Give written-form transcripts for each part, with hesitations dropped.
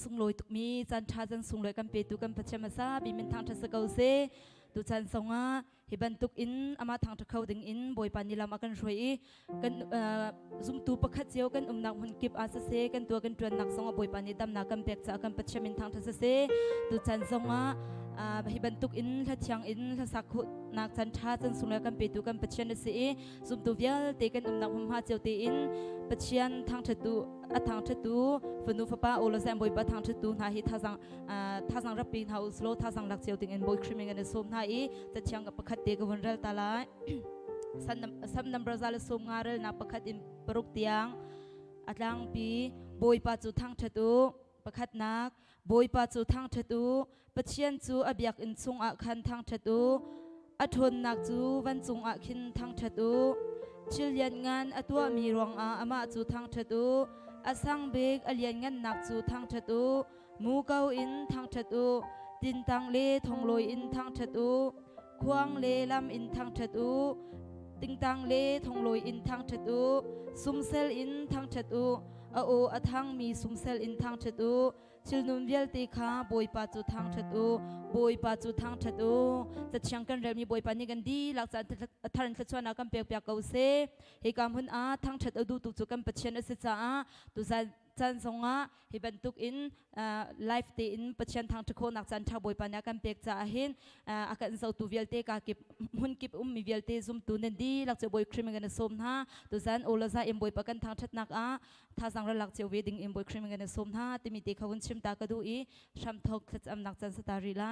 สุงลอยตุกมีจันทราจันสุงลอยกันเปตุกันปัจจมาซาบิมินทางทัศเกาเซตุจันสงะฮิบันตุกอินอามาทางตะเขาดึงอินบอยปานิลามากันช่วยกันซุมตูประคัดเจียวกันนักหุ่นกิบอาเซกันตัวกันจวนนักสงะบอยปานิดำนักกันเปียกจากกันปัจจมินทางทัศเซตุจันสงะฮิบันตุกอินละเชียงอินละสักขุนักจันทราจันสุงลอยกันเปตุกันปัจจนเซซุมตูเวียลเตกันนักหุ่นหาเจียวเตอินปัจจัยทางทัตุทางทัตุฝนุฟป้าโอลาเซมบอยปาทางทัตุนาฮิท่าสังรับปีนเฮาสโลท่าสังลักเจียวติงอินบอยครีมิงกันในสมนาอีจะเชียงกับประคัดเด็กวันเรลตาลายสัมนัมบราซาลสมงาเรลนักประคัดอินปรุกเตียงอัดลังปีบอยปาจูทางทัตุประคัดนักบอยปาจูทางทัตุปัจจัยจูอเบียกอินซุงอาคันทางทัตุอัทนนักจูวันซุงอาคินทางทัตุชิลยันงานอตัวมีรวงอามาจูทางทัตุอาสังเบกอเลียนงานนักจูทางทัตุมูเกาอินทางทัตุตินตังเลทองลอยอินทางทัตุควางเลลำอินทางทัตุติงตังเลทองลอยอินทางทัตุซุมเซลอินทางทัตุโออทังมีซุมเซลอินทางทัตุชิลนุนเวลตีขาบอยปาจูทางทัตุบอยปาจูทางทัตุจะเชียงกันเริ่มมีบอยปานี่กันดีหลักจากทันทัศนากันเปียกเปียกเกาเซเหตุการณ์หุ่นทางทัตุดูตุกจุกันปัจเจนเสจ้าตุจันสงะฮิบันตุกอินไลฟ์เตอินปัจจันทางตะโคนักจันทาบอยปานากันเปียกจ่าหินอาการเศร้าตูเวลเตกาเก็บหุ่นกิบมีเวลเตซุมตูนันดีหลักจะบอยครีมกันสมท่าตุจันโอลาซาเอ็มบอยปากันทางทัดนักท่าสังระหลักเจวดิงเอ็มบอยครีมกันสมท่าติมิเตเขาหุ่นชิมตากระดูอีชัมทอกทัดอำนักจันสตารีลา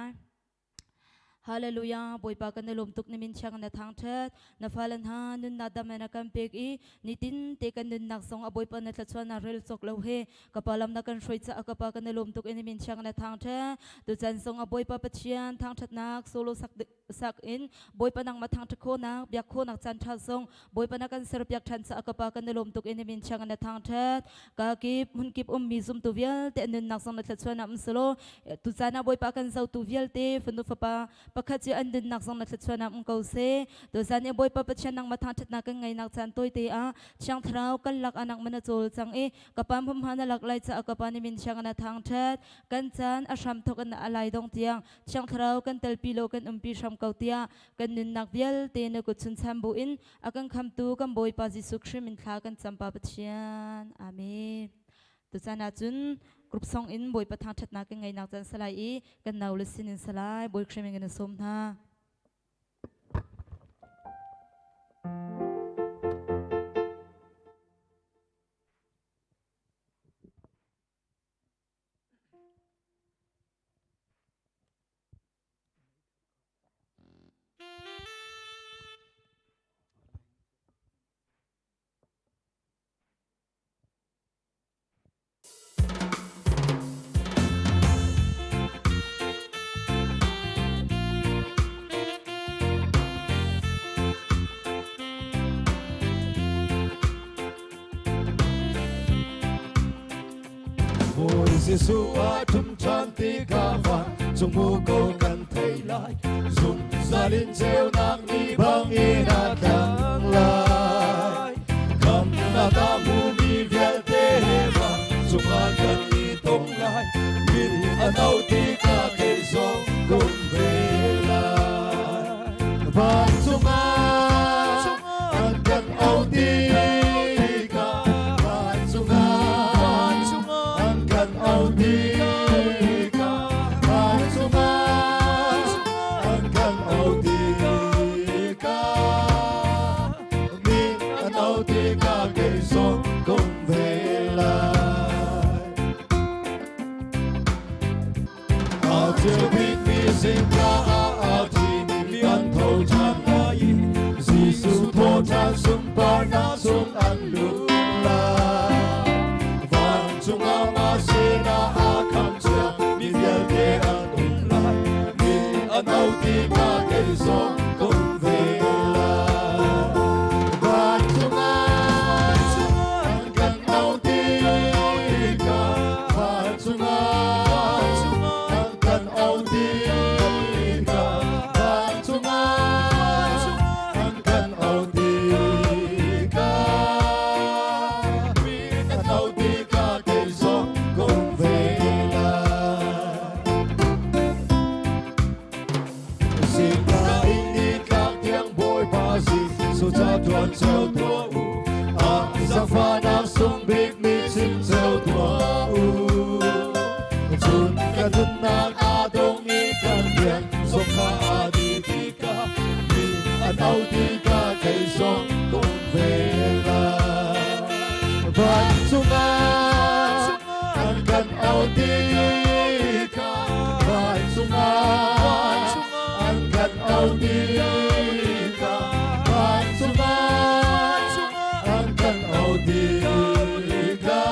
ฮาเลลูยาบอยปากันในลมตุกนิมินช่างในทางเทิดนฟาลันฮานุนนาดามนักันเปกีนิตินเตกันนุนนักสงอบอยปานัทชวนนาเรลสกเลวเฮกับปาลัมนักันช่วยจะกับปากันในลมตุกนิมินช่างในทางเทิดดูจันสงอบอยปาปัจเจียนทางทัดนักโซโลสักอินบอยปานังมาทางตะโคนักเบียกโคนักจันทัดสงบอยปานักันเสรบยักทันจะกับปากันในลมตุกนิมินช่างในทางเทิดกากิบหุ่นกิบมีซุมตูเวียลเตนุนนักสงนัทชวนนักสโลตุจันบอยปากันเศร้าตูเวียลเตฝนุฟปาประคัดเจอันดินนักสังนักชวนนักเกาเซตัวจันเอบอยปะปะชันนักมาทางทัดนักกันไงนักจันตัวเตะช่างเท้ากันหลักอนักมันโจลจังกับปั๊มพุ่มหันหลักไหลจะกับปั๊มนิมินช่างนักทางทัดกันจันอาชามทกันอะไรดงเตียงช่างเท้ากันเตลปีโลกันปีชามเกาเตียกันนินนักเบียลเตนกุศลชัมบุอินอากันคำตูกันบอยปะจิสุคริมินทากันจำปะปะชันอาเมนตัวจันอาจุนกรุ๊ปสองอินบอยประทางทัดนักกันไงนักจันสลายกันนาวลิสินินสลายบอยครีมิกันสมท่าGiêsu atum chanti kawan sungmu ko kan thei lai zum zalin cheu nak ni bang ina tang lai kam na ta mu ni vial te ba sunga kan ni tong lai min anau ti ka ke so kum ve lai ban sunga an kan au ti Sumpah na sung an lula Van sung ama sina akam siya Mi vial ke an umlay Mi anaw di ka kay song kong vela Van sung an kan aw di ka Van sung an kan aw di ka Van sung an kan aw di Hãy subscribe cho kênh Ghiền Mì Gõ để không bỏ lỡ đi ca vạn sung an gần âu đi ca vạn sung an gần âu đi ca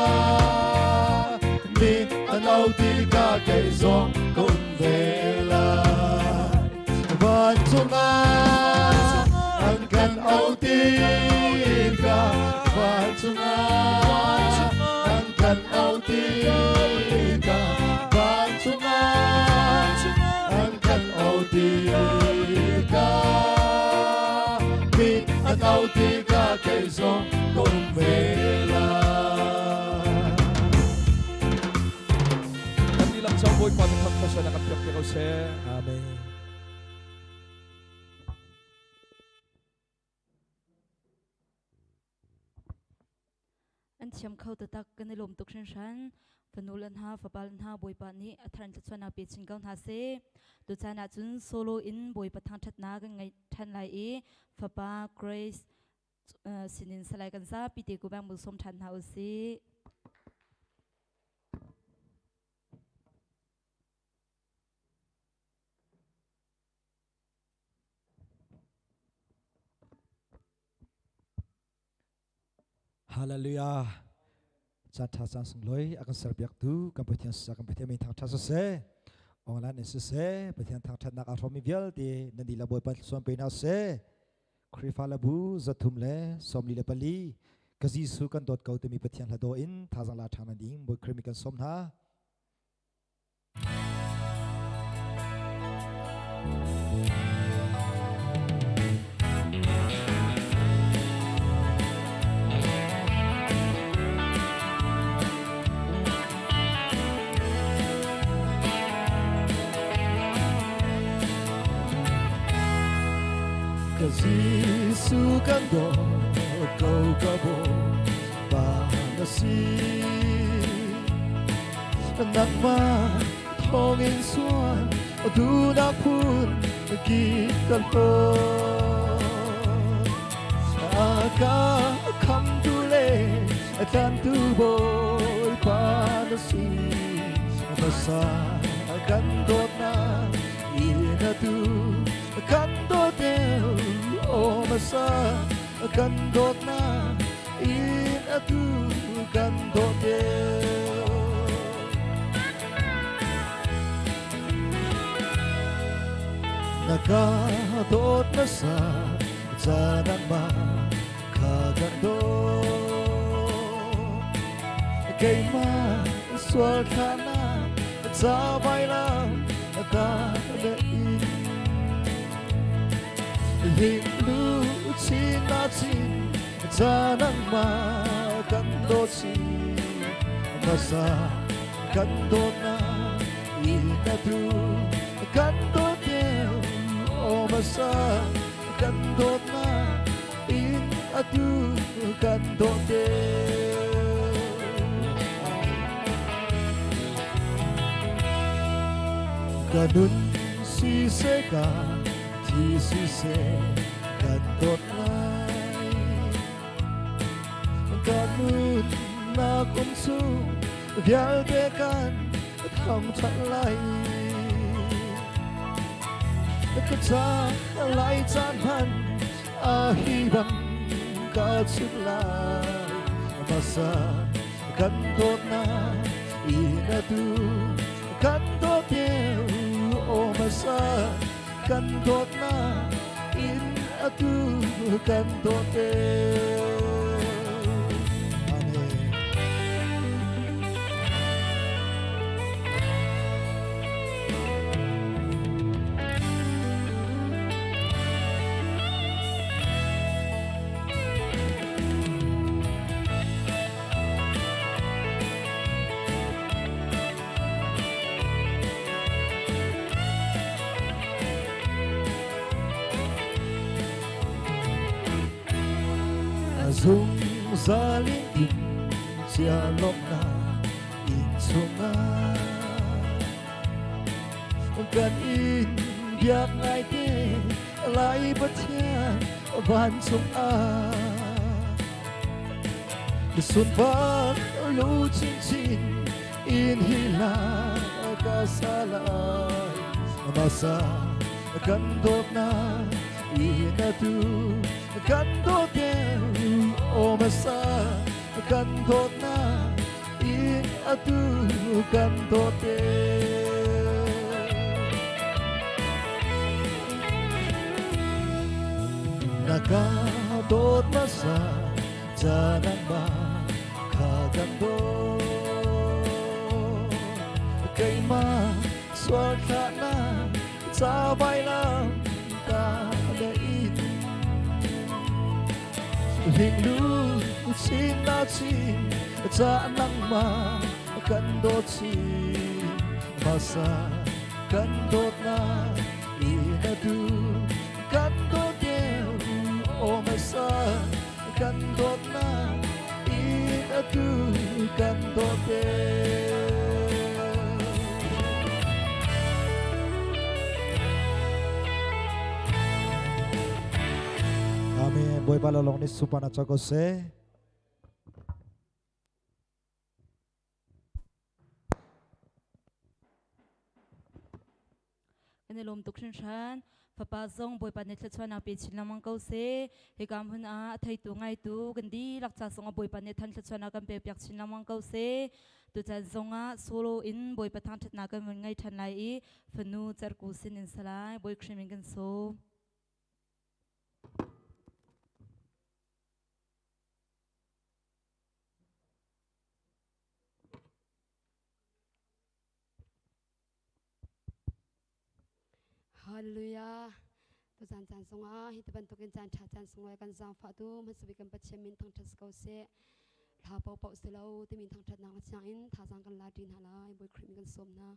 min an âu đi ca cây giông cùng về lại vạn sung an gần âu đi ca vạn sung an gần âu đi ca vạn sung an gần âu đi ca min an âu đi ca cây giông cùng về lại Kami lang sa buhay pagkakang ka siya nakapiyok kay Jose. Amen. An cham khâu tự tắc cái lồng tục sinh sản phần nô lần ha phật lần ha bồi bạn ní thành chất xuân bị chính công ha se tu cha na chun solo in bồi bắt thang thắt na cái ngày thành lại ý phật ba Grace sinin salai kan sa piti ku bang musom than ha usi Hallelujah. Cha tha sang sung loi akan serbiak tu kan pathian sa kan pathian min thang tha se onglan is se pathian thang that nak aromi vial ti nandi la boy pan som pe na se khrifa la bu zathum le somli le pali kazi su kan dot kau te mi pathian la do in tha jang la thana ding boy krimi kan som na Giêsu kan do câu ca bộ và na si nặng ma thong in xuân du na phun kỳ cần po ca khăm tu lệ tan tu bồi pa na si na sa kan do na ina tu kan do teo o masa kan do na in atu kan do teo naka do na sa janang ma kagan do kay ma swal kana sa bailam ta da in hình lưu chi na chi cha nang ma kan do chi ma sa kan do na ina tu kan do teo o ma sa kan do na in atu kan do teo kanun si se ka thì suy sẽ cần tốt lại cần mưa na cũng su vial te kan thầm thật lại cái cha lại chan han a hi bằng cả chút lại mà sa cần tốt na ina tu cần tốt theo o mà sa kan dot na in atu kan dot teo amen dung ra liên in chia lộc na in sung na cần in việc ngày tê lại bất thiện van sung a xuân vang lũ chín chín in hilang kasalaan masa kandot na inatu kandot o masa kandot na inatu kandot nakadot masa jalan makagandot kay maswerte na sabay lang kadain Hinglusin natin saan lang makandot si masa kandot na inadu kandot o masa kandot na inadu kandot Amin. Boy balalong ni supana chakose. Kanilom tukshin shan papazong boy panit lechwana pechin lamang kause hekam hun a thai tu ngai tu gandi lakcha songa boy panit than lechwana kam pe pyak chin lamang kause tu chan zonga solo in boy patang that na kam ngai than lai I fanu char ku sin in salai boy khrimin gan so Hallelujah. Tu chan chan songa hitaban tukin chan cha chan songa kan zang fa tu masubi kan pachemin thang thas kau se tha pau pau selo timin thang that nang chang in tha jang kan la din hala boy khrim kan som na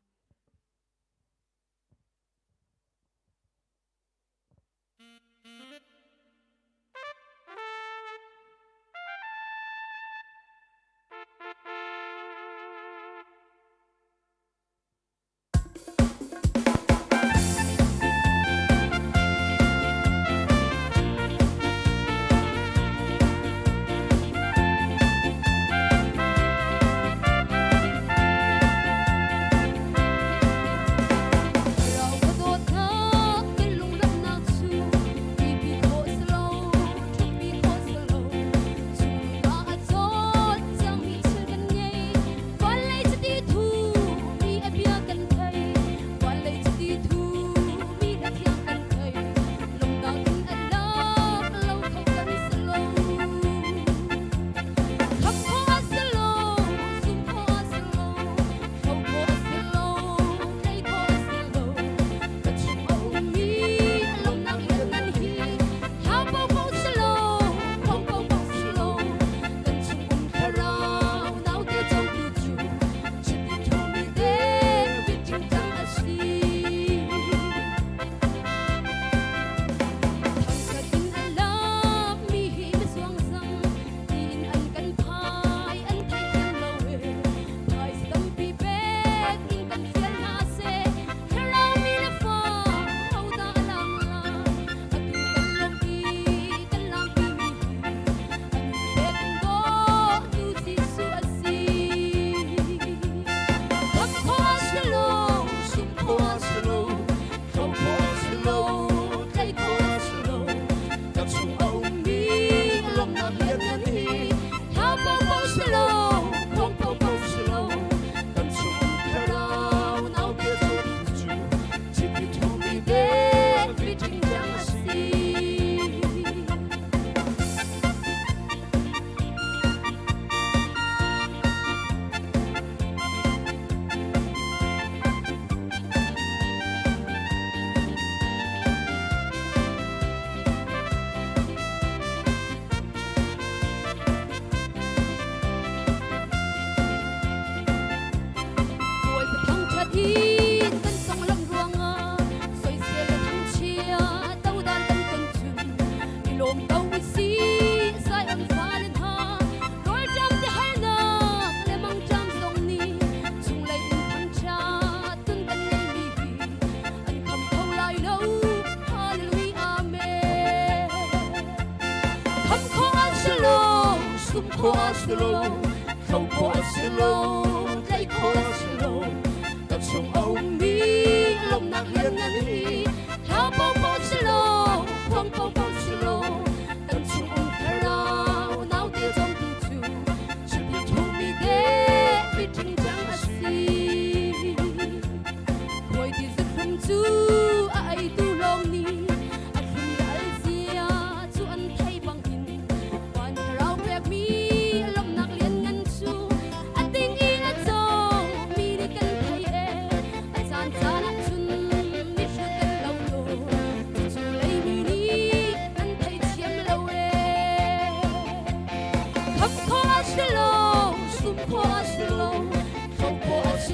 Cross the road, come cross the road, they cross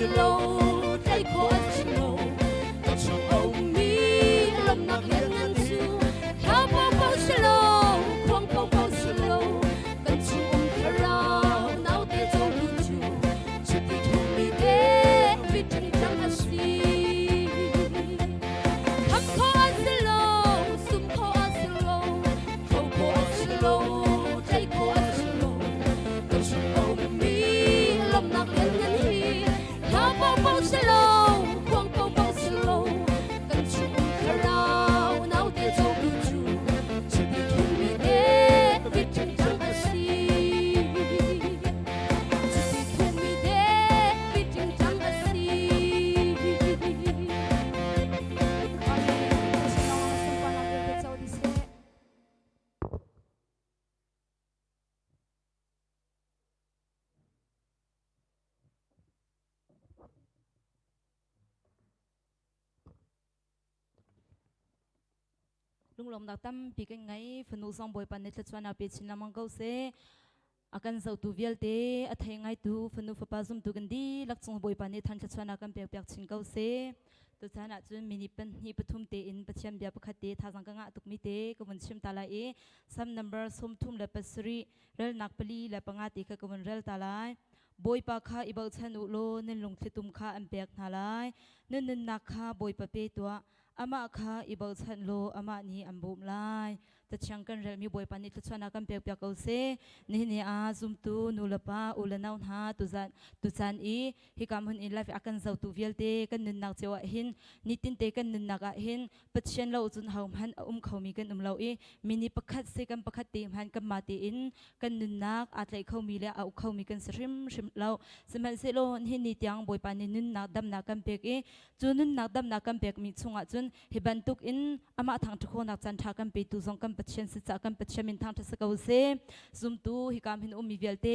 สิโลใจโคสิโลกันชูโอมีลมนักเลี้ยงเงินชูเท้าเบาๆสิโลควงเบาๆสิโลกันชูคาราหนาวแต่เจ้าดูจูจะติดทุ่งมีเดวิดจังจังอาศีคำโคสิโลสุมโคสิโลเขาโคสิโลใจโคสิโลกันชูโอมีลมนักเลี้ยงเงินฮีเท้าเบาๆสิโลควงเบาๆสิโลกันชูคาราหนาวแต่เจ้าดูจูจะติดทุ่งมีเดวิดจังจังอาศีจะติดทุ่งมีเดวิดจังจังอาศีลุงลมดักตั้มปีกันไงฝนุสองบอยปันในทัศนาเปียชินามองเกาเสอาการเจ้าตูเวียลเตอทัยไงตูฝนุฟปาซุมตูกันดีลักษณะบอยปันในทันทัศนากันเปียกเปียกชินเกาเสตัวชนะจุนมินิเป็นฮีปทุมเตอินประชมเบียบขัดเตทาสังกังตุกมิเตกวนชิมตาลาเอซัมนัมเบอร์สมทุมเลปสรีเรลนักปลีเลปงาติกกวนเรลตาลายบอยปาคาอิบาชันอุโลนินลงทิตุมคาอันเปียกนาลายนินนักคาบอยปะเปตัวอามาคาอิบาชันโลอามานีอันบุมลายแต่ช่างกันเรลมีบอยปานิทัศนากันเปียกเปียกเอาเซนี่นี่อาซุมตูนูลปาอุลนาวนาตุจันอีฮิกามหุนอินไลฟ์อากันเจ้าตูเวียลเตกันนินนักเจ้าหินนิตินเตกันนินนักหินปัจเจนเราจุนเฮามันเขามีกันเราอีมินิประคัดเซกันประคัดเตมันกันมาเตอินกันนินนักอาจเลยเขามีแล้วเอาเขามีกันชิมเราสมัยเซโลนี่นี่ที่ยังบอยปานินินนักดำนักกันเปียกอีจุนนินนักดำนักกันเปียกมีชงจุนฮิบันตุกอินอามาทางทุกคนนักจันทากันเปียตุซงกันปัจเจนสิจากกันปัจเจมินทางทัศกาวเซซุมตูฮิกามหินมีเวลเต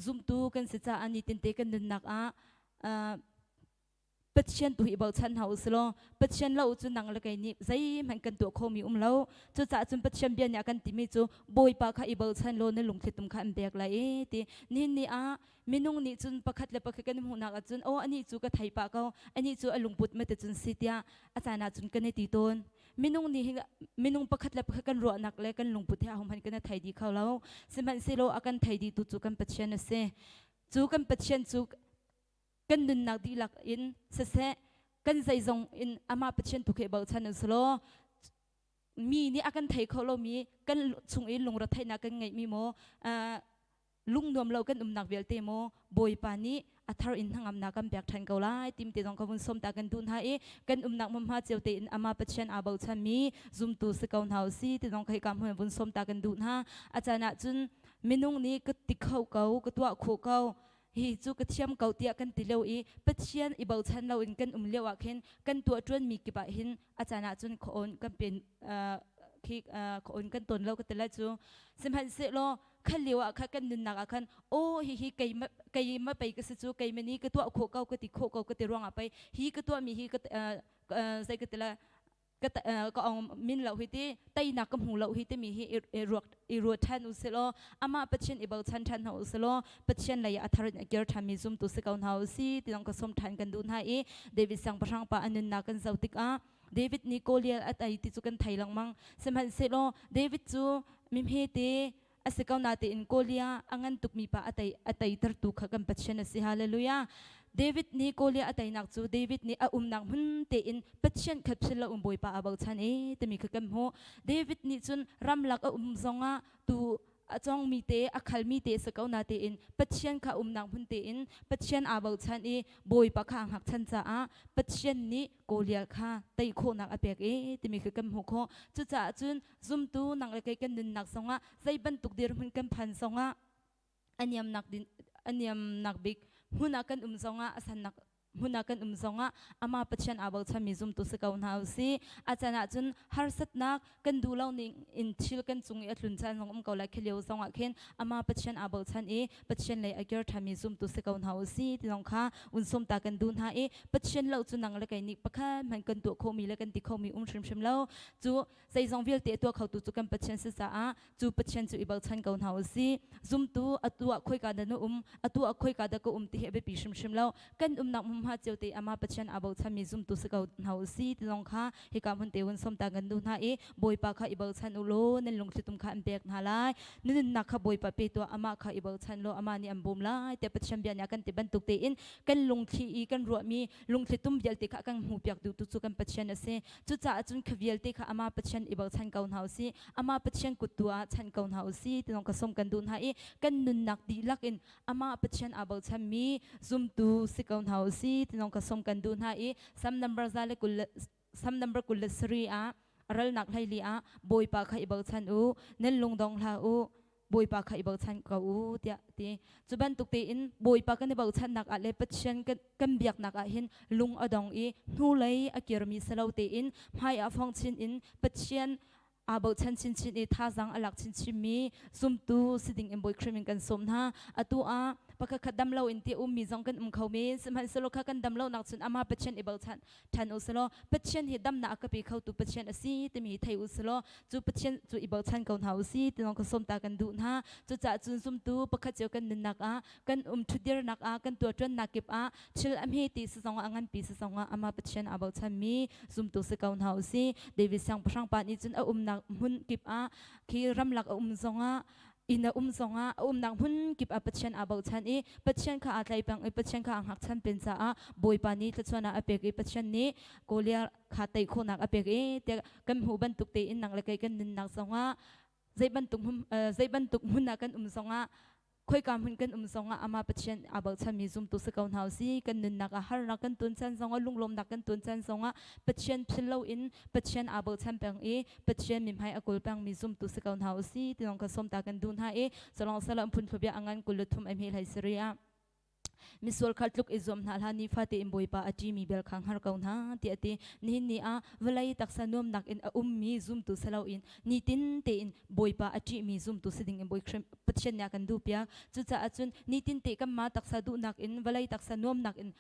ซุมตูกันสิจากอันนี้ตินเตกันนินนักปัจเจนตุฮิบาชันเฮาสโลปัจเจนเราจุนนังละไกนี่ใจมันกันตัวเขามีเราจุจ่าจุนปัจเจนเบียนอยากกันติมิจูบอยปากข้าอิบาชันโลในหลงทิตุมข้าอันเบียกไรตีนี่นี่มินุงนี่จุนประคัดและประคัดกันหุ่นนักจุนโอ้อันนี้จูก็ไทยปากเขาอันนี้จูอลุงปุดไม่แต่จุนสิทยาอาจารย์จุนกันในตีต้นมินุงนี่มินุงประคัดและประคัดกันรัวนักและกันหลงปุดที่อาหมันกันในไทยดีเขาแล้วสมันสิโลอากันไทยดีตุจูกันปัจเจนเสจูกันปัจเจนจูกันนุนนักดีหลักอินเสกันใจจงอินอามาปัจเจนตุเคบาชันสโลมีนี่อากันไทยเขาเรามีกันชงอินลงรถไทยนักกันไงมีโมลุงนวมเรากันนักเวลเตโมบอยปานีอัธรอินทั้งอำนาจกันเบียกทันเกาไลทีมเตจงกบุญสมตากันดุนหากันนักมั่มหาเจ้าเตอินอามาปัจเจนอาบาชันมีซุมตูสกาวนาซีเตจงใครกำหัวบุญสมตากันดุนหาอาจารย์จุนมินุงนี้ก็ติเขาเกาก็ตัวโคเกาฮีจูกระเทียมเกาเตียกันติเลวปัจเจียนอิบาชันเราอินกันเลวะเห็นกันตัวจวนมีกิบะเห็นอาจารย์จุนขอนกันเป็นคิกขอนกันตนเราก็ติละจูสมัยเสโลขันเลวะขันกันนินนักขันโอ้ฮีไก่มาไปก็สิจูไก่มันนี่ก็ตัวโคเกาก็ติโคเกาก็ติร้องไปฮีก็ตัวมีฮีก็ใส่ก็ติละก็เอามินเหล่าหิตีไตนักกำหูเหล่าหิตีมีฮีอิรัวทันอุสโลอามาปัจเจนอิบาชันทันอุสโลปัจเจนเลยอัธรณ์เกียร์ทามิซุมตุสกาวนาอุซีที่ต้องกสมทันกันดูนให้เดวิดสังประชังปะอันนินนักกันเจ้าติกเดวิดนิโคเลียอัตไอติจุกันไทยลังมังสมัยเซโลเดวิดจูมิมเฮตีอาศัยเขานาเตอินโคเลียอังันตุกมีปะอัตไอตรตุขกันปัจเจนสิฮาเลลูยาเดวิดนี่ก็เลียอัตยนักจูเดวิดนี่นักหุ่นเตอินปัจเจนขับเชลบอยปะอาบาชันแต่มีคือกันโหเดวิดนี่จุนรำลักซงะตูจงมีเตอคัลมีเตสกาวนาเตอินปัจเจนข้านักหุ่นเตอินปัจเจนอาบาชันบอยปะข้างหักชันจ้าปัจเจนนี่ก็เลียข้าไตโคนักอเปียกแต่มีคือกันโหโคจุจ่าจุนซุมตูนักเล็กกันดินนักซงะใจบรรทุกเดือดหุ่นกันพันซงะอันยำนักดินอันยำนักบิกหุ่นกันซงะสันนักหุ่นกันซงะอามาปัจจันอาบาชันมีซุมตุสกาวนาซีอาจารย์จุนฮาร์สัตนักกันดูเล่านิ่งอินชิลกันจุงอัตลุนจันของเกาลักเลียวซงะเข็นอามาปัจจันอาบาชันปัจจันเลยอาเกียร์ทามีซุมตุสกาวนาซีที่น้องข้าอุนสมตากันดูหาปัจจันเล่าจุนังละกันนิปะข้ามันกันตัวเขามีละกันติเขามีชิมเล่าจูใส่ซองวิลเตตัวเขาตุกันปัจจันศึกษาจูปัจจันจูอิบาชันกาวนาซีซุมตูอัตัวคุยกันนั่นอัตัวคุยกันก็ติเฮเบปีชิมเล่ากันนัก ha cheu te ama pachan abo chan mi zum tu se kau hau si ti long kha hi kam hun te hun som ta gan du na e boi pa kha ibal chan ulo nen long chi tum kha ambek na lai nin na kha boi pa pe to ama kha ibal chan lo ama ni ambom lai te pachan bia nya kan te ban tuk te in kan lung thi i kan ro mi lung thi tum bial te kha kan hu piak du tu chu kan pachan ase chu cha chun khvial te kha ama pachan ibal chan kau hau si ama pachan kutua chan kau hau si ti long ka som kan du na e kan nun nak di lak in ama pachan abal chan mi zum tu si kau hau si ti long ka som kan du na e sam number zale kul sam number kul sri a aral nak lai li a boi pa kha ibal chan u nen lung dong la u boi pa kha ibal chan ka u tia ti chuban tuk te in boi pa kan ibal chan nak a le pachan kan biak nak a hin lung adong e nu lai a kirmi salo te in mai a phong chin in pachan abal chan chin chin e tha zang alak chin chin mi zum tu sitting in boi creaming kan som na atu a paka khadam lo in ti mi zong kan khau me samhan selo kha kan dam lo nak chun ama pachan ibal chan than uselo pachan hi dam na ka pe khau tu pachan asi ti mi thai uselo chu pachan chu ibal chan kaun hau si ti nong ka som ta kan du na chu cha chun zum tu pakha cheu kan nin nak a kan thudir nak a kan tu tran nakip a chil am he ti sa song angan pi sa song ama pachan abal chan mi zum tu se kaun hau si devi sang pasang pa ni chun a nak mun kip a khi ram lak a zonga ina zonga nang hun kip a pachan abal chan e pachan kha atlai pang e pachan kha hak chan pen cha a boi pani ta chona a pek e pachan ni kolia kha tai kho nak a pek e te kan hu ban tuk te in nang la kai kan nin nak zonga zai ban tuk hun na kan zonga khoi kam hun kan zonga ama pachan abal chan mi zum tu se kaun hau si kan nin nak a har na kan tun chan zonga lunglom nak kan tun chan zonga pachan philo in pachan abal chan pang e pachan mim hai akul pang mi zum tu se kaun hau si ti nong ka som ta kan dun ha e solong salam phun phobia angan kuluthum em hel hai seria misol khatluk izom na lani fate imboi pa ati mi bel khang har kaun ha ti ati ni ni a velai taksa nom nak in mi zum tu salau in ni tin te in boi pa ati mi zum tu siding imboi khrem patchen ya kan du pia chu cha achun ni tin te kam ma taksa du nak in velai taksa nom nak in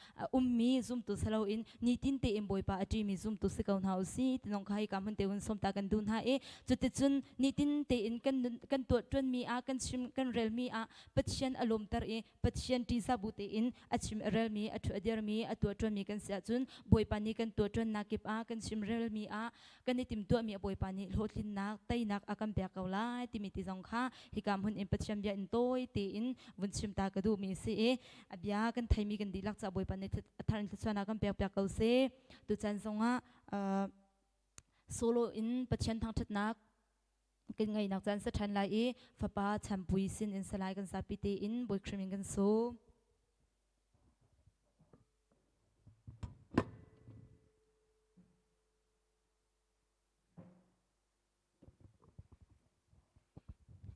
mi zum tu salau in ni tin te imboi pa ati mi zum tu se kaun hau si tinong khai kam hun te un som ta kan dun ha e chu te chun ni tin te in kan to tron mi a kan sim kan rel mi a patchen alom tar e patchen ti sa bu te in achim rel mi athu adir mi atu tron mi kan sia chun boi pani kan to tron nakip a kan sim rel mi a kan ni tim to mi boi pani lotlin nak tai nak akam pya kaula ti mi ti jong kha hikam hun in patcham bia in toy te in vun sim ta ka du mi se e abia kan thai mi kan dilak cha boi pani tharan chana kan pya kau se tu chan zonga solo in patchen thang that nak kan ngai nak chan sa than lai e fapa champui sin in salai kan sa pi te in boi creaming kan so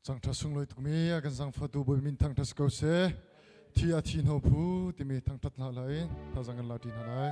Chang thas sung loi tukmi akan sang fatu boi min thang thas kau se thi a thi no phu ti mi thang that la lai tha jang la tin halai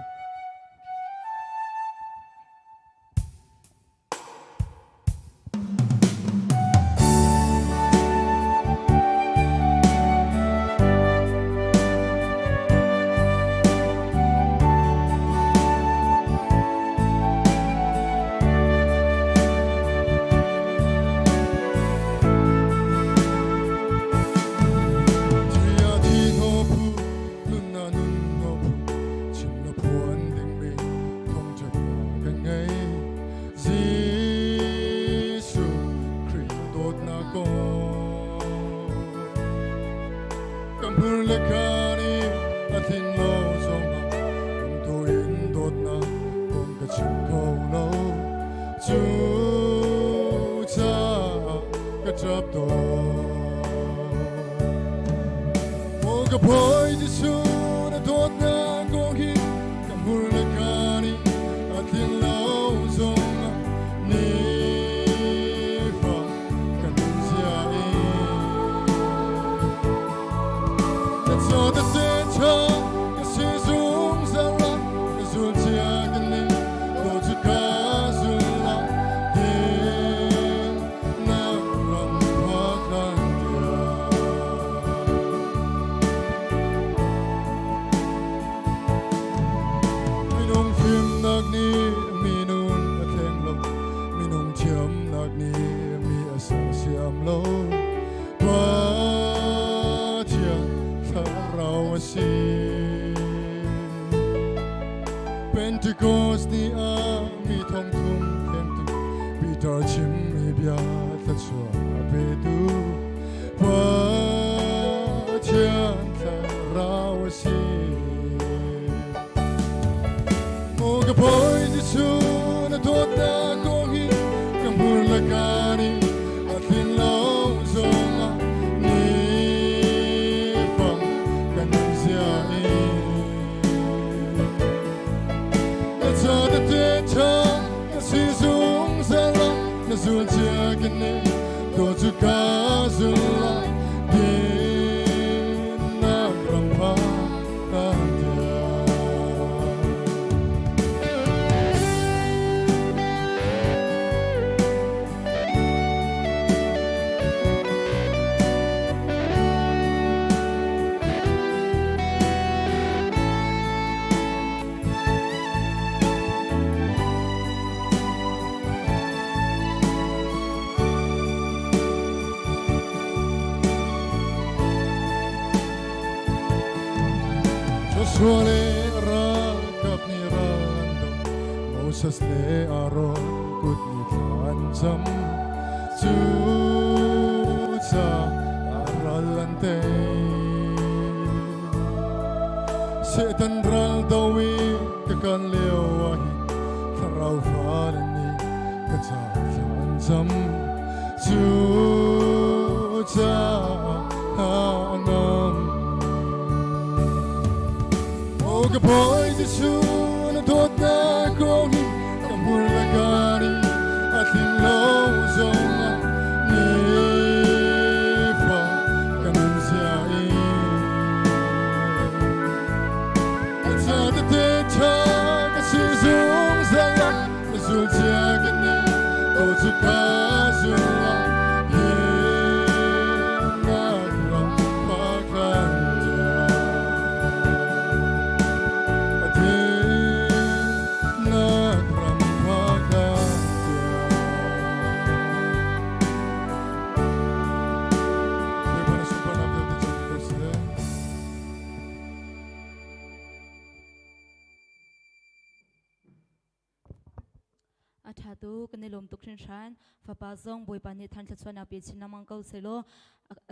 더 짐이 벼다 춰배도 버티안 살아오시 뭐가 보이지 수는 돋다 공이 깜불라가니 아틴 로송아 니방 간지아이 나차다 대차 시송살라 나술지하겠네 도주가 술라 빛나그랑파 Suole rakap ni rando Moses le aron kut ni kancam Suca aralante Setan ral dawi kakan lewahi Karau falani kacancam Suca angam Oga boy di suna tota kongi Kambulagani ating lozonga Nifa kanunsiai At sa tatecha kasizong zala Nasultiagani Otsukazula Yenaglang pakanja Athatu kanilom tukhin shan fapazong boipani than thachwana pe chinamang kau selo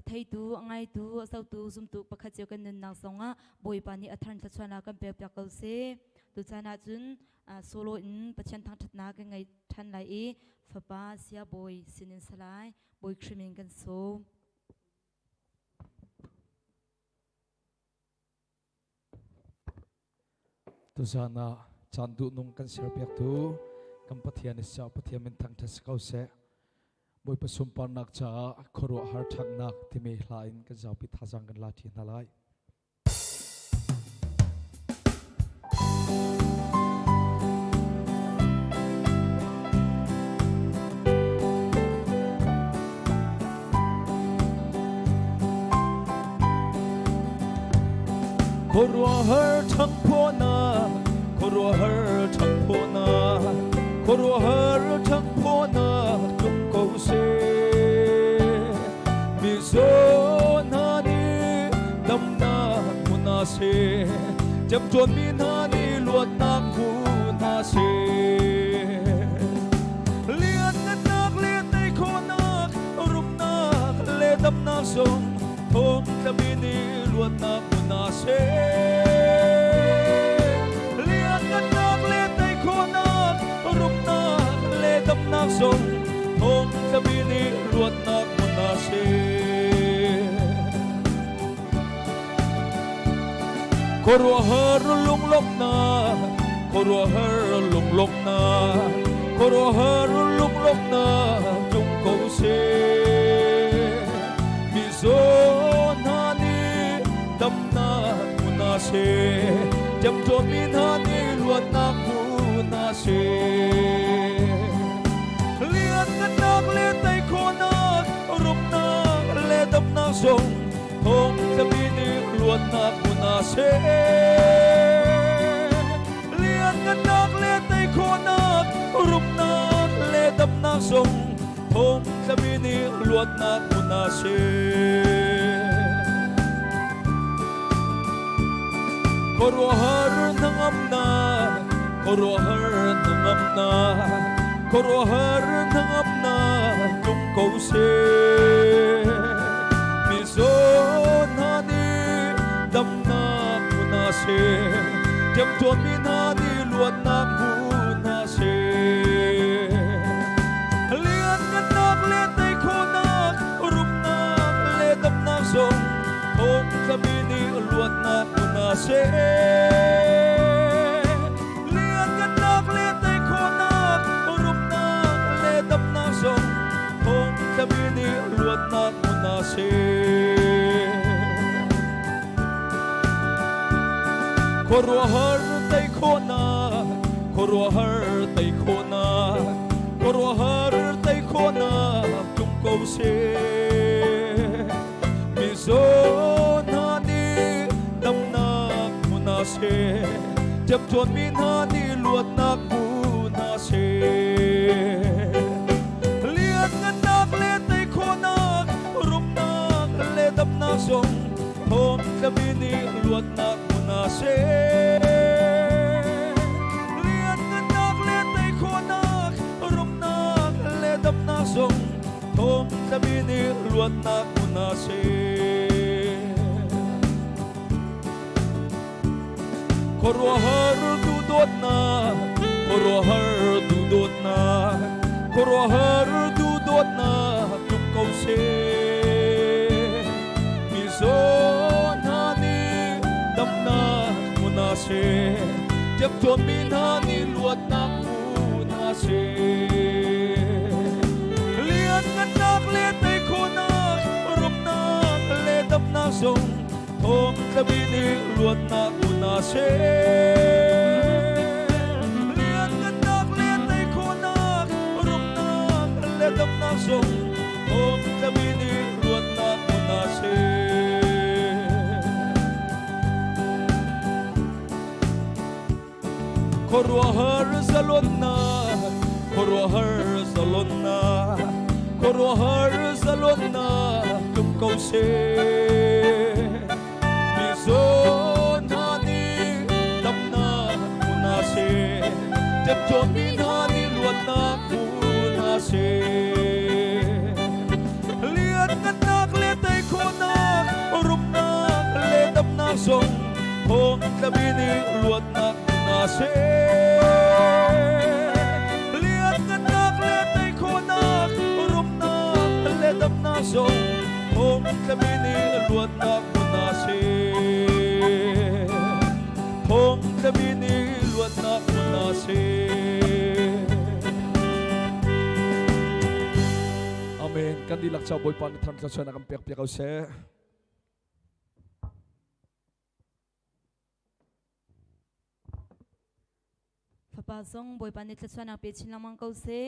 thaitu angai tu sautu zumtu pakhache kan nan songa boipani athan thachwana kan pe kau se tu chana chun solo in pachen thang thatna ka ngai than lai e fapa sia boy sinin salai boy khriming kan so tu sana chandu nung kan serpiak tu kan pathian isa pathian min thang thas kau se boy pasumpan nak cha khoro har thak nak timi hlain kan jaw pi thajang kan la thi na lai khoro har thang phona khoro har thang phona khoro har thang phona tum ko se mi zo na ni dam na muna se jam tuan mi na ni luat na ku na se lian nak lian nei kho nak rum nak le dam na song thong ta mi ni luat na ku na se song thong tabini luat nak munase korwa har lung lok na korwa har lung lok na korwa har lung lok na tung ko se mi zo na ni dam na munase jam to mi na ni luat nak munase song thong tabini luat nak munase lian nak le tai khonak rup nak le dam nak song thong tabini luat nak munase korwa har nangam na korwa har nangam na koro har nangap na tung kau se mi zo na ni dam na muna se jam tuan mi na ni luat na muna se lian na nak le tay ko nak rup na le dam na zong hong kami ni luat na muna se lian na nak le tay ko nak rup na le dam na zong hong kami ni luat na muna se koro har tay khona koro har tay khona koro har tay khona tum ko se mi zo na ni dam na muna se jab tuan mi na ni luat na muna se lian nak le tay khona rum na le dam na zong hom kami ni luat na muna se lian nak le tay khonak rum nak le dam na zong hom kami ni luat na muna se koro har du dot na koro har du dot na koro har du dot na tum kau se mi zo na ni dam na muna se jab tuan mi na ni luat na muna se lian nak le tay khonak rup na le dam na zong hom kami ni luat na muna se lian nak le tay khonak rup na le dam na zong hom kami ni luat na muna se koro har zalon na koro har zalon na koro har zalon na tum kau se mi zo na ni dam na muna se jab tuan mi na ni luat na muna se lian nak le tay khonak rum na le dam na zong hong kami ni luat na muna se lian nak le tay khonak rum na le dam na zong hong kami ni luat na muna se hong kami ni luat na muna se Amen kan dilak sa boy pan than sa na kampiak piak se Papa zong boy panit la chuan ang pe chin lamang ko se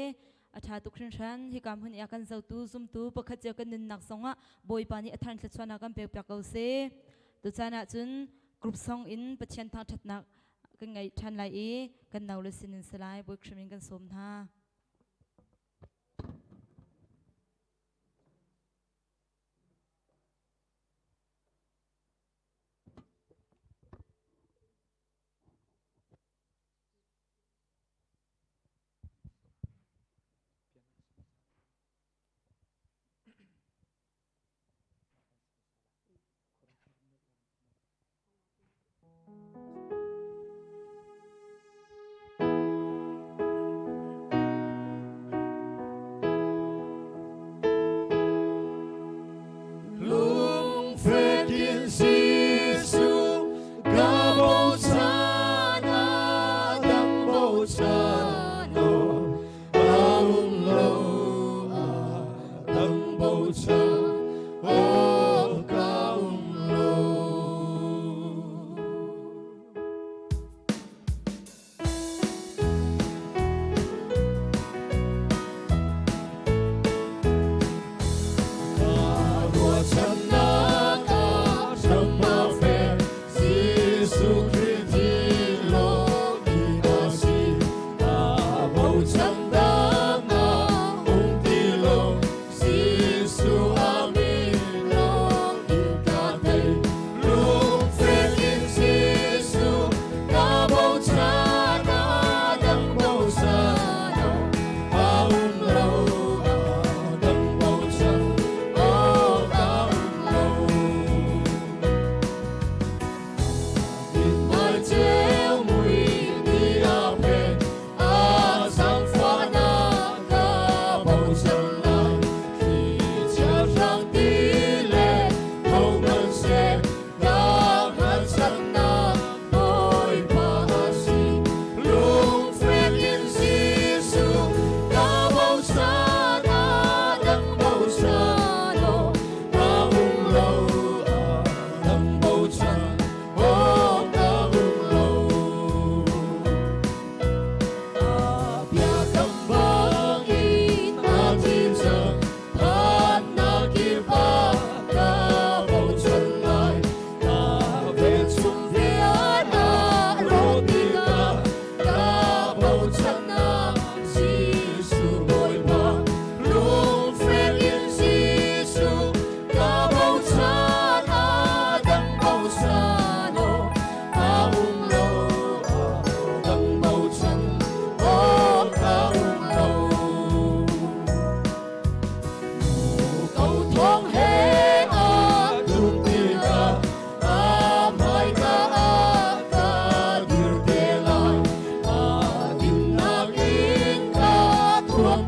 atha tu khrin than hi kam hun ya kan zau tu zum tu pakhat ja kan nin nak zonga boy pani athan la chuan ang pe pya ko se tu chana chun group song in pachian tha that nak kan ngai than lai e kan naw le sin in salai boy khrimin kan som tha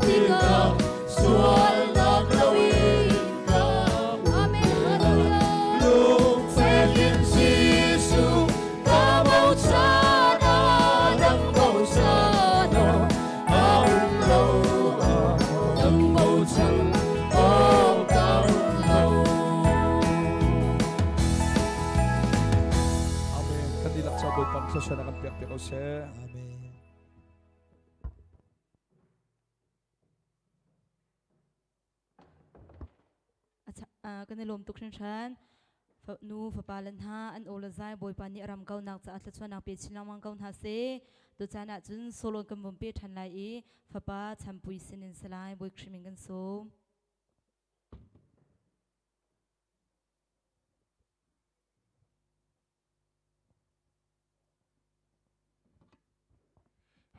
tika sual nak lawin ka Amen. Hallelujah. lung phép in Giêsu ta bao xa na đấng bao xa na áo lâu đấng bao trắng áo cao lâu. Amen. Kanilak sa boy pan sa siya na kan piak piak se. Amen. Kan lom tuk shan nu fa palan ha an ola zai boy pan ni ram kau nak cha atla chuan nak pe chilang mang kau ha se do chana chun solo kan bom pe than lai e fa pa champui sinin salai boy khriming kan so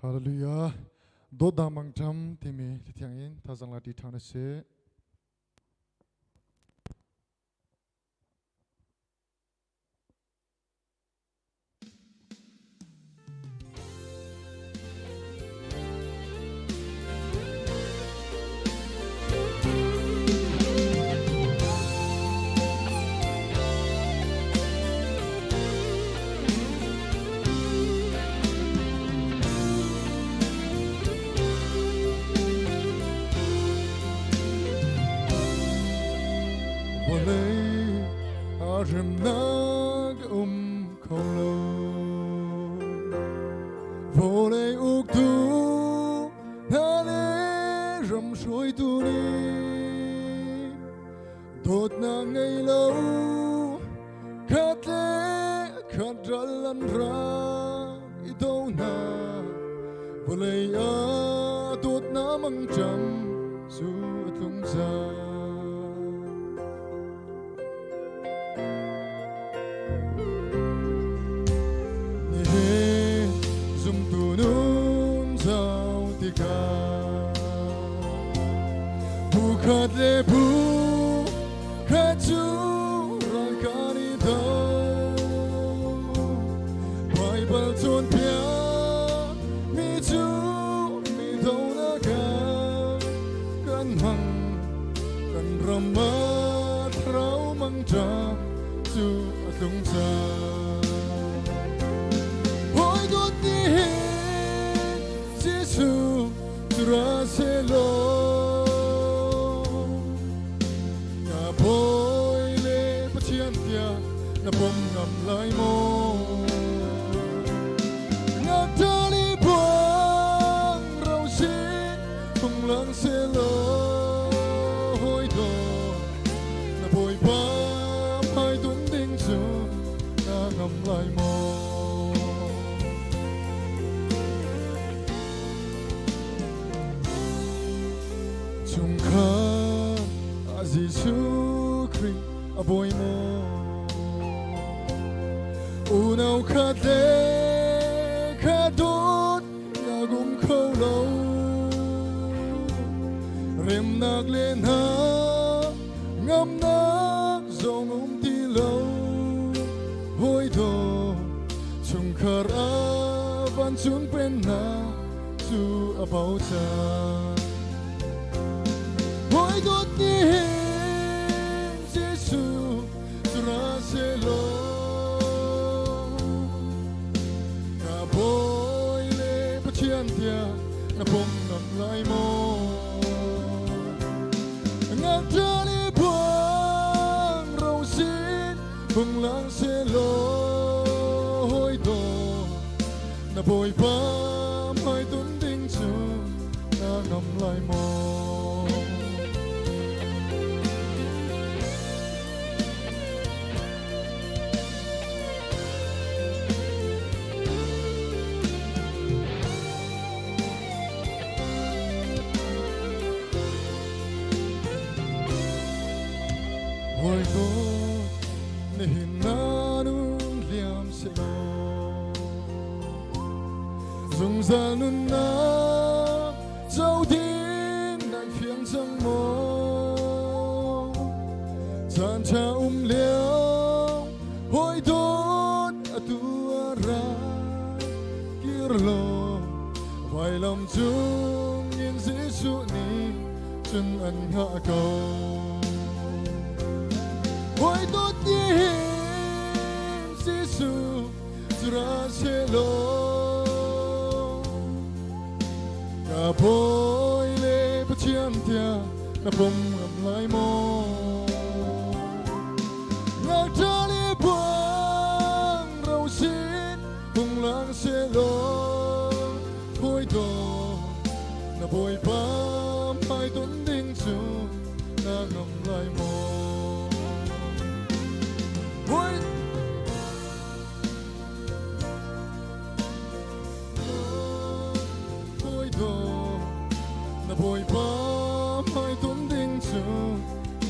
Hallelujah. Do damang jam timi litiangin thazang la di thana se. Rem nag kholo volei uk tu hale ram soi tu ni dot na ngai lo khat le khat ral ra I do na volei a dot na mang cham su tung za khát lệ bu khát chú rằng cả đi đâu bài bal chôn pia mi chú mi đâu na cả căn hằng căn ram ma tháo mang cha chú tung ra hoi đốt đi Giêsu ra sẽ lo na bom ngam lai mo na tali buang rau si hung lang se lo hoi do na boy ba mai tun ding su na ngam lai mo chung kha a Giêsu Christ a boy mo Unau khát lệ khát đốt na gum khâu lâu rem nạc lên ha ngâm nạc dòng ti lâu hoi do chung khara van chun pen na chu a bao cha hoi đốt ni Giêsu ra se lo boy le pachian tia na bom nam lai mo ngang trali buang rau sin bung lang se lo hoi do na boy pa mai tun ding chu na nam lai mo Hoi do ne hinanu liam se lo Dung ra nun na Châu tin nàng phiang sang mo Chan cha liao Hoi do tu ra Kir lo Vai lam chung in Giêsu chân anh hạ cầu Hoi tốt nhiên Giêsu ra sẽ lo cả bôi lệ bất chiêm tia na bông ngầm lại mò ngạc tra lê buông rau xin cùng lang sẽ lo bôi đồ na bôi ba mai tuấn đinh chu na ngầm lại mò bôi na bôi ba mai tuấn đinh chu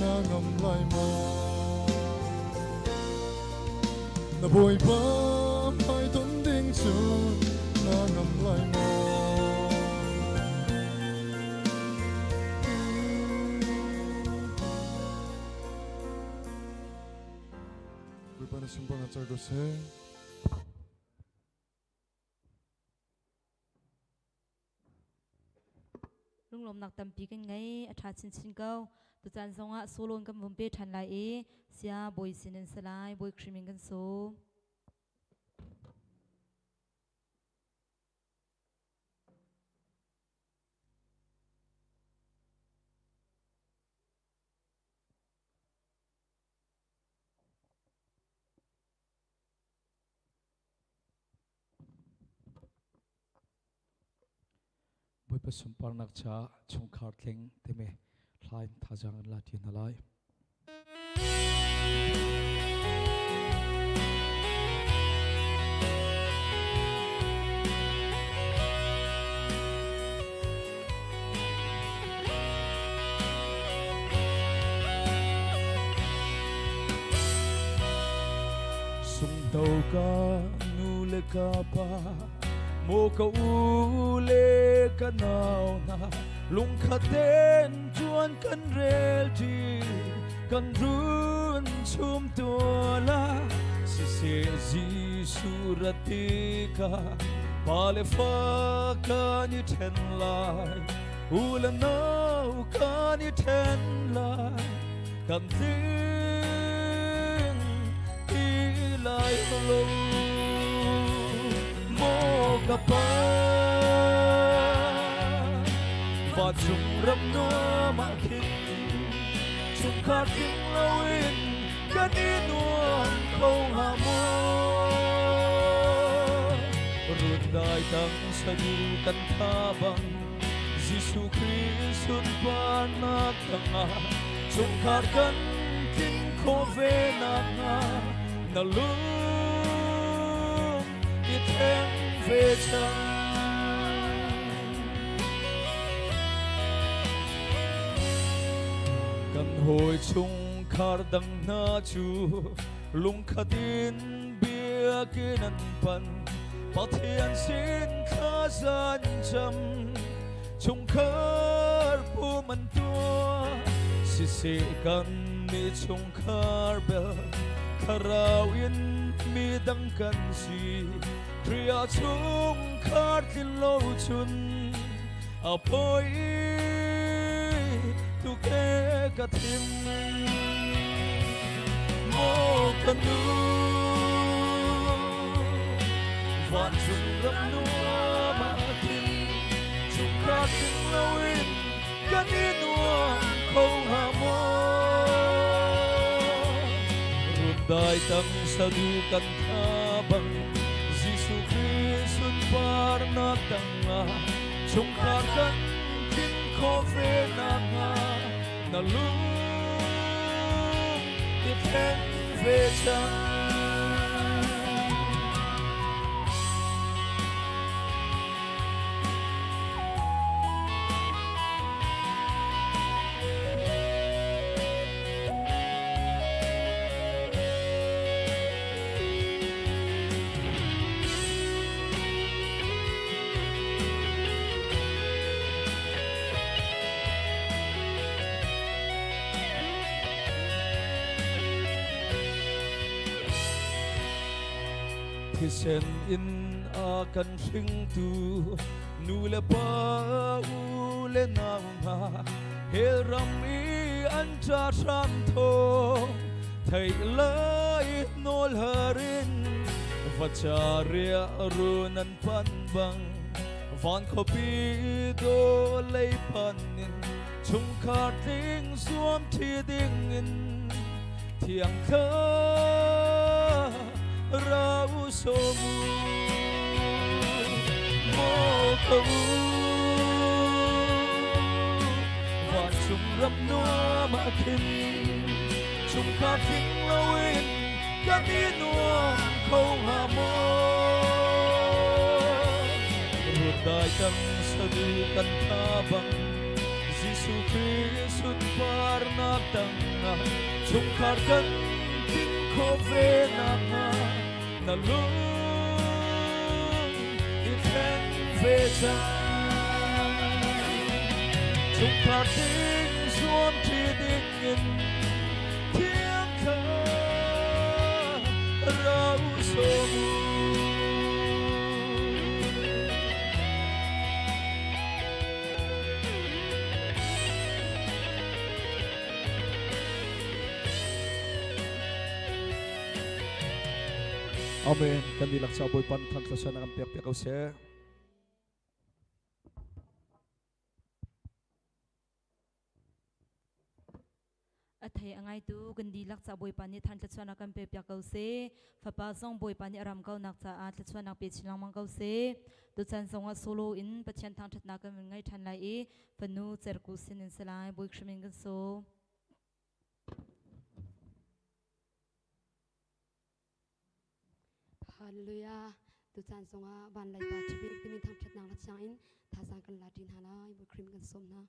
na ngầm lại mò na bôi ba mai tuấn đinh chu na ngầm lại mò bôi ba na sumpah ngacar dose lung lom nak tam pi kan ngai atha chin chin kau tu chan zonga solon kam vumpe than lai e sia boy sinen salai boy creaming kan so boi pa sumpar nak cha chung khar tling te me hlain thajang la tin halai sung tàu ca nu le ka pa mô câu lê ca nào na lung khát tên chuan căn rel chi căn run chum tua la si se Giêsu ratika pa le fa ca như ten lai u la nau ca như ten lai căn tiếng đi lại lâu kapa và chung râm nua mà kinh chung khát kinh lâu in cái đi nuông không hà mua ruột đại tăng sa du căn tha bằng Giêsu Christ ba na tanga chung khát căn kinh khó về na na luôn biết em về chẳng cần hồi chung khar đằng na chu lung khatin bia kia nan pan pathian sin kha san cham chung khar pu man tua si se kan mi chung khar bel kharau in mi dang kan si Kriya chung khát tin lâu chun apoi tu ke ka thim mo kanu van chung ram nua ma tin chung khát tin lâu in kan in nuông không hà mo run dai tăng sa du kan tha bang Giêsu Christ par na tanga chung khar kan kin khó về na na lu tiếp thêm về chẳng thì sen in a kan ring tu nu le pa u le na nga Hê ram y an cha tram thô thầy lấy nô harin và cha ria ru nan pan bang van kopi do lấy panin chung khát tiếng xuân thi tiếng in thiang thơ rau somu mô cầu và chung râm noa mà kinh chung khát tiếng lâu in các đi noa không hà mô ruột đại tâm sa du kan tha bang Giêsu Christ par na tang na chung khát kan tiếng khô về na lung ithen về cha chung khát tiếng xuân thi tiếng in tiếng khờ rau somu Amen. Kandi laksa boy pan than tlasan ang piak piak se. Thầy angai tu gandi lak cha boy pani than tla kan pe pya kau se phapa song boy pani aram kau nak cha a tla nak pe chilang mang kau se tu chan song a solo in pachen thang that na kan ngai than lai e panu cher ku sin in salai boy khming gan so Hallelujah. Tu chan songa ban lai ba chibik timin thang chat nang la chang in tha sang kan la din halai bu krim kan som na.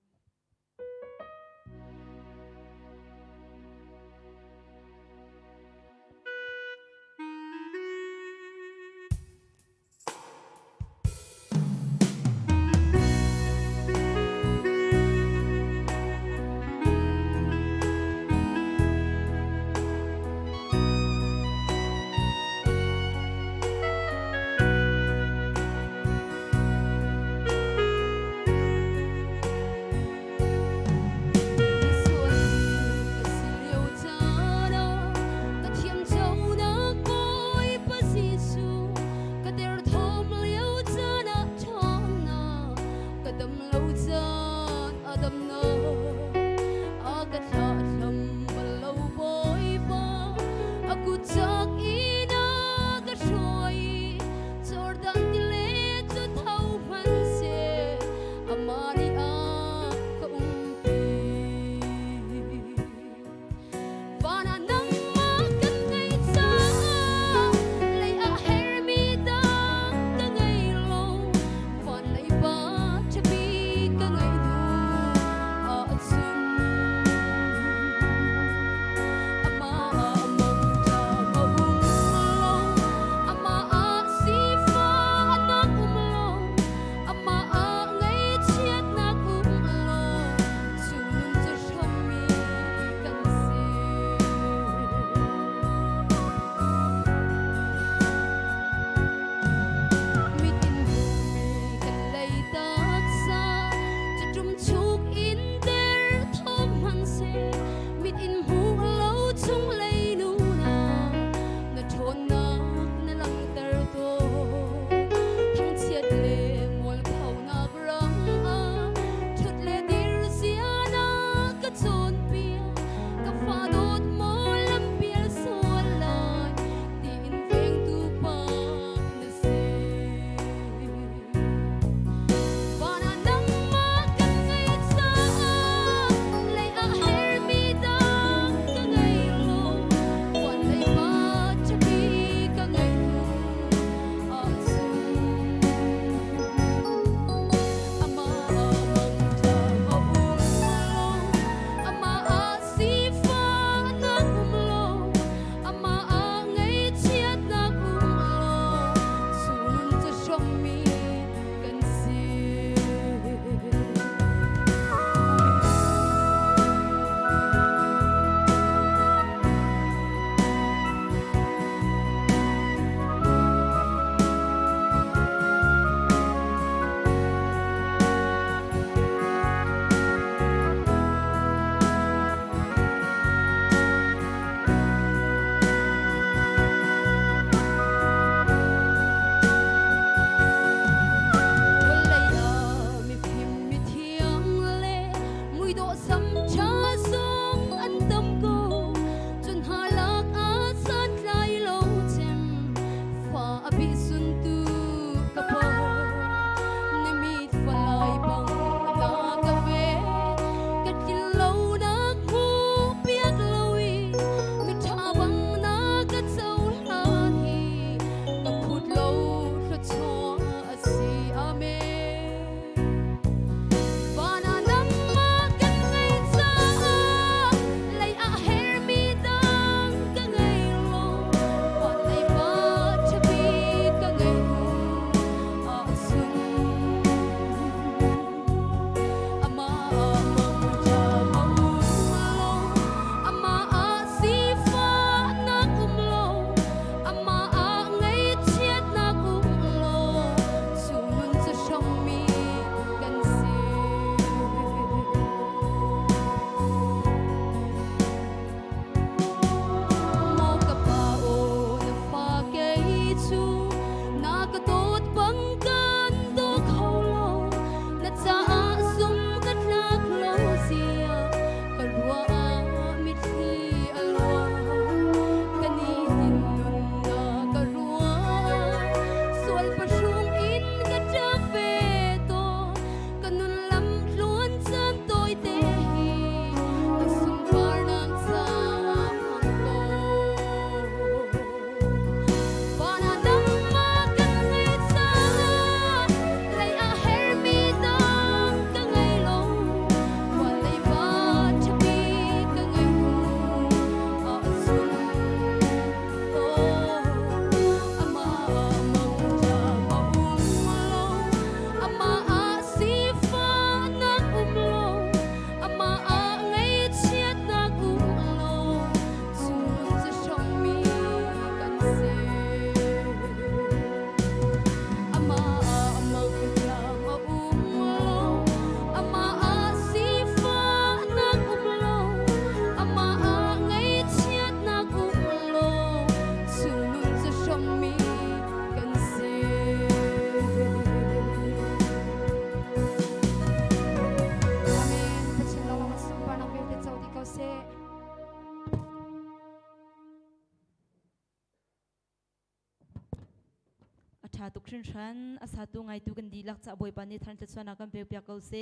ชาตุกชินชันอาสาตุไงตุกันดีลักจะบอยปานิทันจะสวนากันเปียกเปียกเอาเซ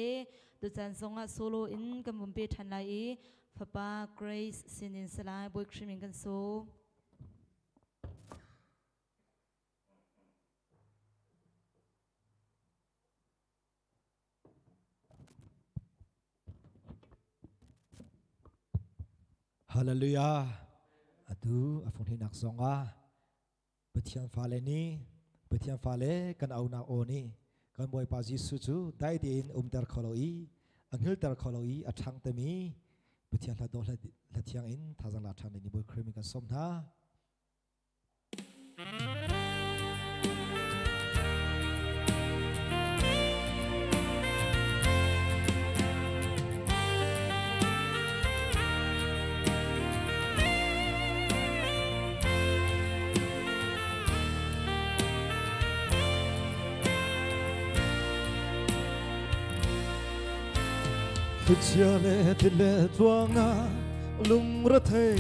ตุจันทรงอาโซโลอินกันบุมเปทันไลพระปาเกรซสินินสลายบอยคริมิงกันโซฮาเลลูยาอะดูอะฟงที่นักสงอาเปทียนฟาเลนี้เปทียนฟาเลกันเอานาโอนี้กันบอยปาจิสุจูได้ดินเตอร์คอโลอีอังเฮลเตอร์คอโลอีอัชังเตมีเปทียนละโดละเทียงอินทาจังลาชังนี้บอยคริมิกันสมนา Chia lệ thì lệ tua nga lung ra thấy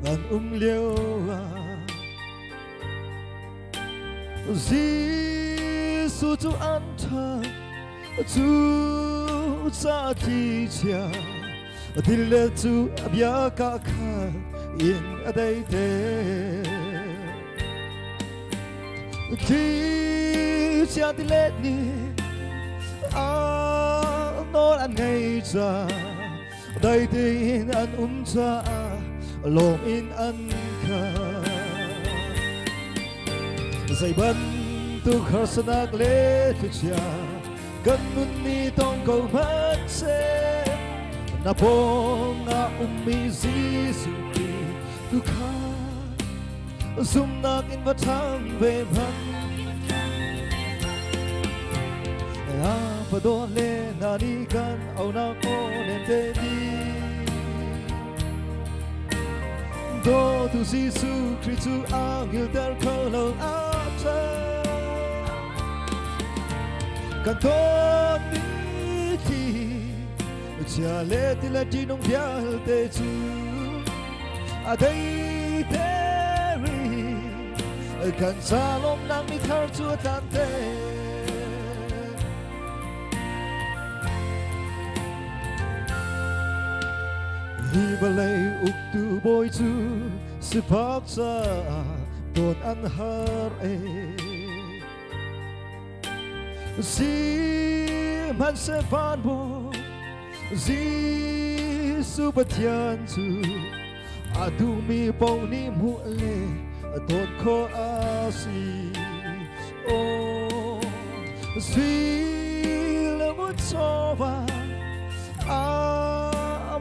an liêu Giêsu chú an thang chú cha thi chia thì lệ chú bia cả khá in ở đây thế khi chia thì lệ đi nỗi anh ngày ra đây tình anh cha lòng in anh khá dây bắn tu khờ sân ác lệ tu cha cần nun ni tông cầu mất xe na bông na mi Giêsu tu khá zoom nạc in vật thang về mặt Pado le na di kan au na ko nem te di Do tu Giêsu Christu angel dar ko lo a cha Kan to mi ti Cha le ti la di nong bia te chu A dei te ri Kan sa lom nang mi thar chu tan te Đi bà lấy ục tu bôi chu Sư pháp ra Tôn ăn har e Dì man se van bo Dì su bà thian chu A du mi bầu ni mu le Tôn ko a si O Dì le mu cho va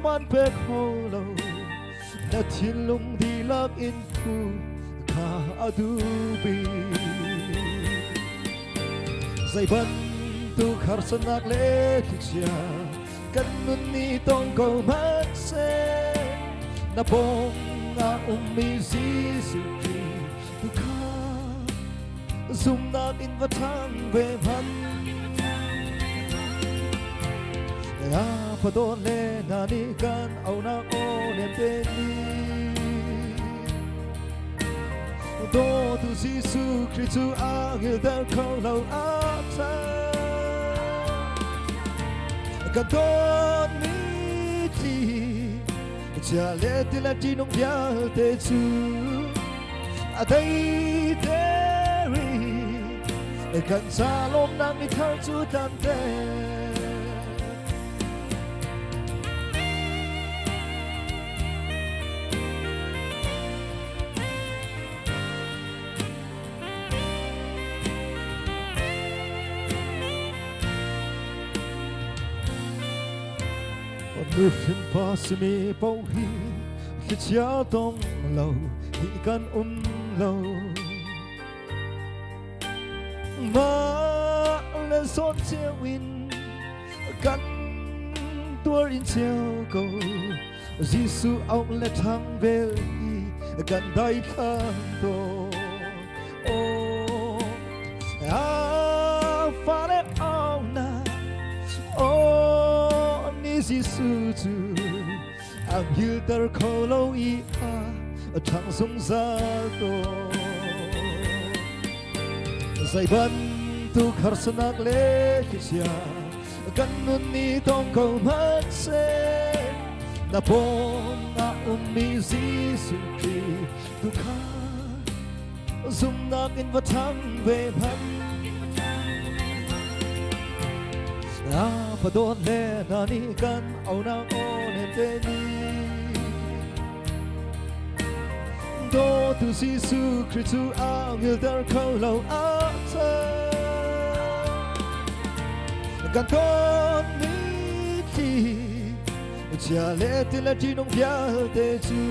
man pek holo na thiên lung đi lạc in khu kha adubi dây bắn tu khar sanak le kicha kan nun ni tong ko mat se na bong nga mi Giêsu tu kha zoom nak in va thang ve man Pado le na ni kan au na o nem te ni Do tu Giêsu Christu angel dar ko lo a cha Kan ton mi ti Cha le ti la ti nong bia te chu A dei te ri Kan sa lom nang mi thar chu tan te Người phiền phá sự mi bao hi khi chia tông lâu thì can lâu mà lên son treo in can tua in treo cầu Giêsu ông lệ thang về can đại khang to pha lệ ông na Giêsu tu ang hilter ko lo I a thang song za to Zai bantu karsanak lekisya Kanun ni tongkol magse Na pon na umizi sukri Dukha Zumnak in vatang ve pan Na padon le na ni kan au na onen te ni Do tu si su kritu ang il dar kau lau a ta Gan ton ni ti Chia le ti la ti nong pia te chu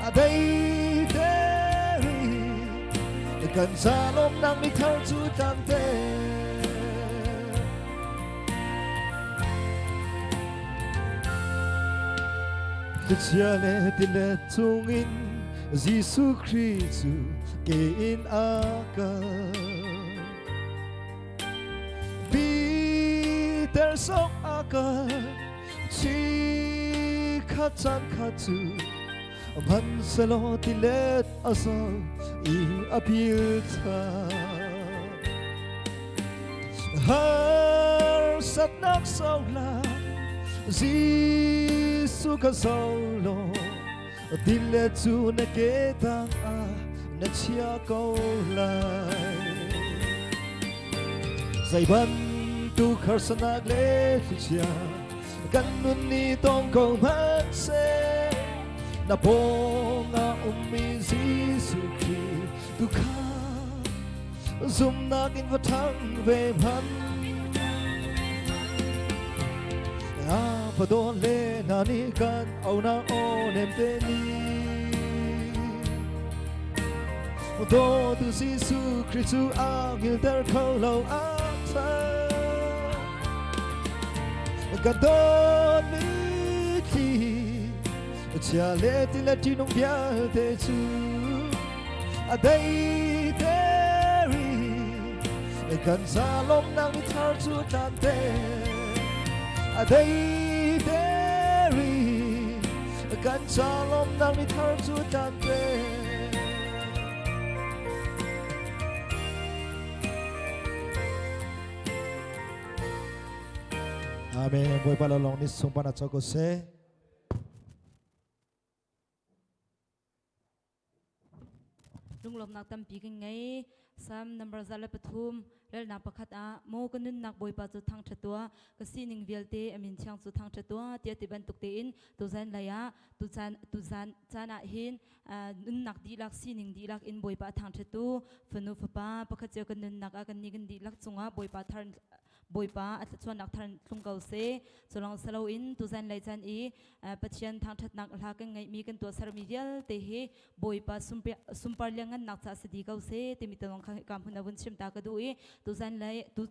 A dei te Gan sa lom nang mi thar chu tan te Chia le ti le tung in Giêsu Christu ke in aka Peter sok aka chi khat chan khatu man salo ti let asa I apil tha har sat nak sau la Giêsu ka sau lo Dile tu na ketang a na chia câu lại Zai ban tu karsanak le chia Ganun ni tong câu man se Na ponga umizi sukri Dukha Zum nakin vatang ve man Padon le na ni kan au na onem te ni Do tu Giêsu Christu ang il dar kau lau a ta Gan don ni ti Chia le ti la ti nong pia te chu A dei te ri Gan sa lom nang ni thar chu tan te A dei te ri Gan sa lom nang ni thar chu tan te Amen. Boy pala long ni sumpa na choko se. lung lom nak tam pi ngai sam number zala pathum rel na pakhat a mo kanun nak boi pa chu thang thatwa ka sining velte amin chang chu thang thatwa tia ti ban tukte in tu zan laya tu zan chana hin nun nak di lak sining di lak in boi pa thang thatu fanu phapa pakhat che kanun nak a kan ni gan di lak chunga boi pa thar boi pa at chuan nak than tlung kau se cholong salo in tu zan lai chan I pathian thang that nak la ka ngai mi kan to sar mi vial te he boi pa sumpar lengan nak cha sidi kau se te mi tong kam huna bun chim ta ka du I tu zan lai tu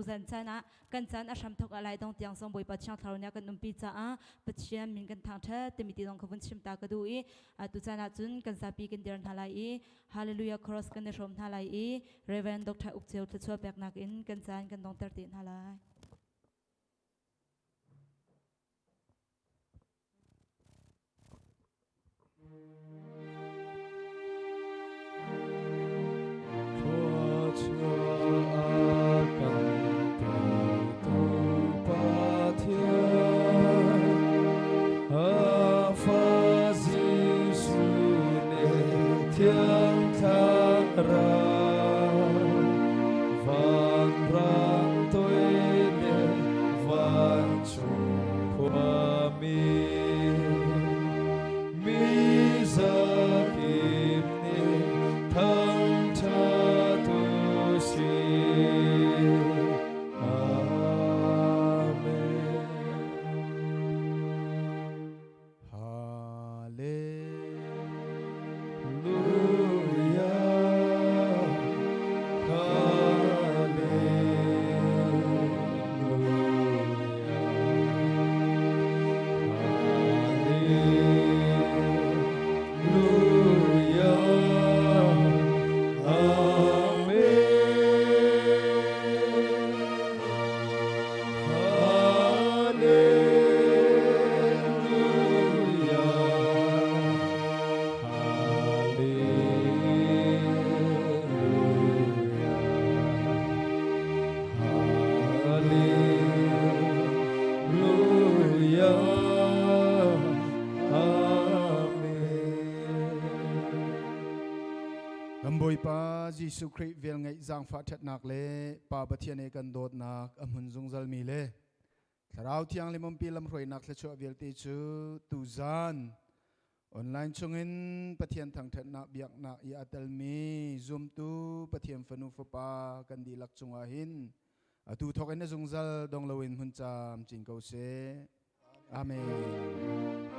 zan chana kan chan a sham thok alai dong tiang song boi pa chang thar nya kan numpi cha a pathian min kan thang tha te mi tong ka bun chim ta ka du I tu chana chun kan sa pi kan der thalai I hallelujah cross kan ne shom thalai I reverend dr ukcheu thachwa pek nak in kan chan kan dong tar tin halai pa Giêsu Christ vel ngai giang fa that nak le pa pathian e kan dot nak amun zung zal mi le tharau thiang limam pi lam roi nak le chu vel ti chu tu zan online chungin pathian thang that nak biak nak i atal mi zoom tu pathian fanu fa pa kan di lak chunga hin atu thok en zung zal dong lawin hun cham ching ko se amen